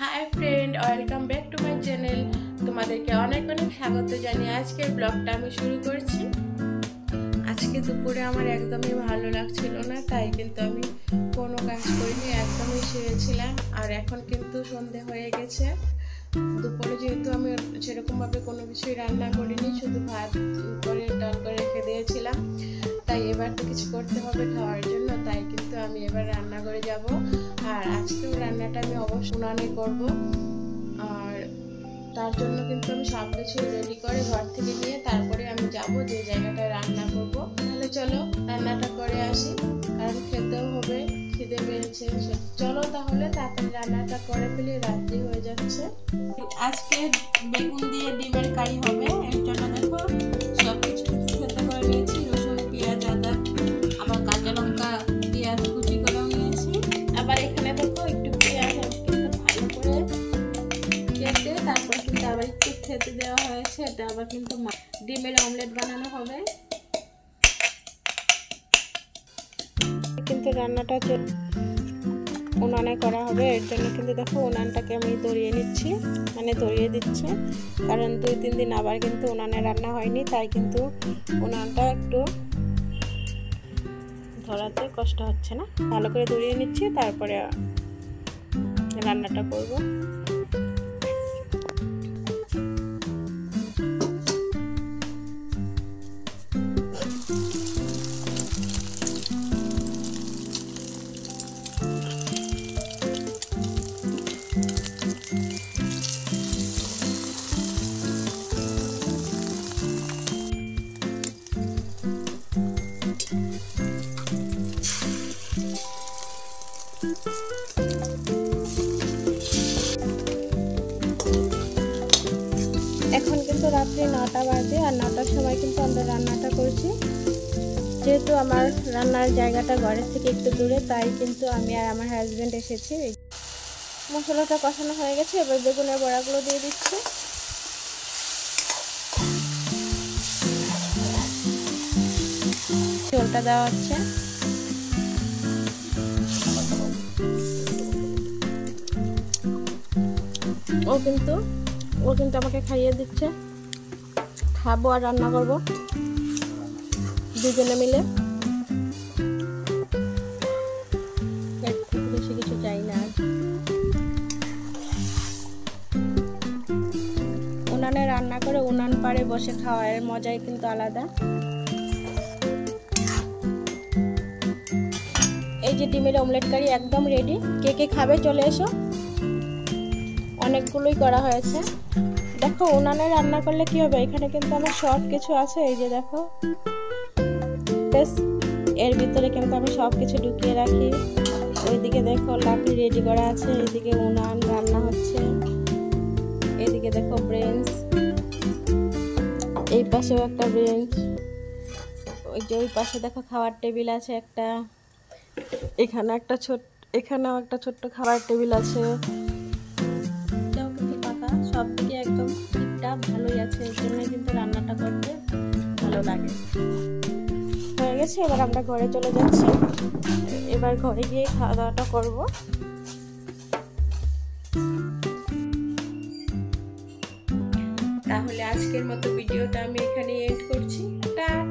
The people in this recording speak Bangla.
Hi friend welcome back to my channel তোমাদেরকে অনেক অনেক স্বাগত জানিয়ে আজকের ব্লগটা আমি শুরু করছি। আজকে দুপুরে আমার একদমই ভালো লাগছিল না, তাই কিন্তু আমি কোনো কাজ করিনি, একদমই শুয়েছিলাম। আর এখন কিন্তু সন্ধে হয়ে গেছে। দুপুরে যেহেতু আমি সেরকমভাবে কোনো কিছুই রান্না করিনি, শুধু ভাত করে ডাল করে রেখে দিয়েছিলাম, তাই এবার তো কিছু করতে হবে খাওয়ার জন্য। তাই কিন্তু আমি এবার রান্না করে যাব। আর আজকেও রান্নাটা আমি অবশ্যই উনানে করব। আর তার জন্য কিন্তু আমি সব কিছু রেডি করে ঘর থেকে নিয়ে তারপরে আমি যাব যে জায়গাটায় রান্না করব। তাহলে চলো রান্নাটা করে আসি, কারণ খেতেও হবে, খিদে পেয়েছে। চলো তাহলে তাড়াতাড়ি রান্নাটা করে ফেলি, রাত্রি হয়ে যাচ্ছে। আজকে বেগুন দিয়ে ডিমের কারি হবে। এর জন্য দেখো সব কিছু খেতে করে নিয়েছি, রসুন, পেঁয়াজ, আদা, আবার কাঁচা লঙ্কা, পেঁয়াজ কুচি করেও নিয়েছি। আবার এখানে দেখো একটু পেঁয়াজ কিন্তু ভালো করে কেটে তারপর কিন্তু আবার একটু খেতে দেওয়া হয়েছে। এটা আবার কিন্তু ডিমের অমলেট বানানো হবে। কিন্তু রান্নাটা উনানে করা হবে। এর জন্য কিন্তু দেখো উনানটাকে আমি ধরিয়ে নিচ্ছি, মানে ধরিয়ে দিচ্ছি, কারণ 2-3 দিন আবার কিন্তু উনানে রান্না হয়নি, তাই কিন্তু উনানটা একটু ধরাতে কষ্ট হচ্ছে না। ভালো করে ধরিয়ে নিচ্ছি, তারপরে রান্নাটা করব। এখন কিন্তু রাত্রি 9টা বাজে, আর 9টার সময় কিন্তু আমরা রান্নাটা করছি। যেহেতু আমার রান্নার জায়গাটা ঘরের থেকে একটু দূরে, তাই কিন্তু আমি আর আমার হাজব্যান্ড এসেছি। মশলাটা কষানো হয়ে গেছে, এবার বেগুনের বড়াগুলো দিয়ে দিচ্ছি। ঝোলটা দেওয়া হচ্ছে। ও কিন্তু আমাকে খাইয়ে দিচ্ছে। খাবো আর রান্না করবো দুজনে মিলে। এর থেকে বেশি কিছু চাই না। উনানে রান্না করে উনান পাড়ে বসে খাওয়ার মজাই কিন্তু আলাদা। এই যে ডিমের অমলেট কারি একদম রেডি। কে কে খাবে চলে এসো। অনেকগুলোই করা হয়েছে। দেখো উনানে রান্না করলে কি হবে, এখানে কিন্তু আমার সব কিছু আছে। এই যে দেখো, এর ভিতরে কিন্তু আমি সব কিছু ঢুকিয়ে রাখি। ওইদিকে দেখো লাকড়ি রেডি করা আছে, এইদিকে উনান রান্না হচ্ছে, এইদিকে দেখো ব্রেঞ্চ, এই পাশেও একটা ব্রেঞ্চ, ওই যে ওই পাশে দেখো খাওয়ার টেবিল আছে একটা, এখানেও একটা ছোট্ট খাবার টেবিল আছে। সব দিকে একদম ঠিকঠাক ভালোই আছে, এর জন্য কিন্তু রান্নাটা করতে ভালো লাগে। হয়ে গেছে, এবার আমরা ঘরে চলে যাচ্ছি। এবার ঘরে গিয়ে খাওয়া দাওয়াটা করবো। তাহলে আজকের মতো ভিডিওটা আমি এখানে এন্ড করছি। টাটা।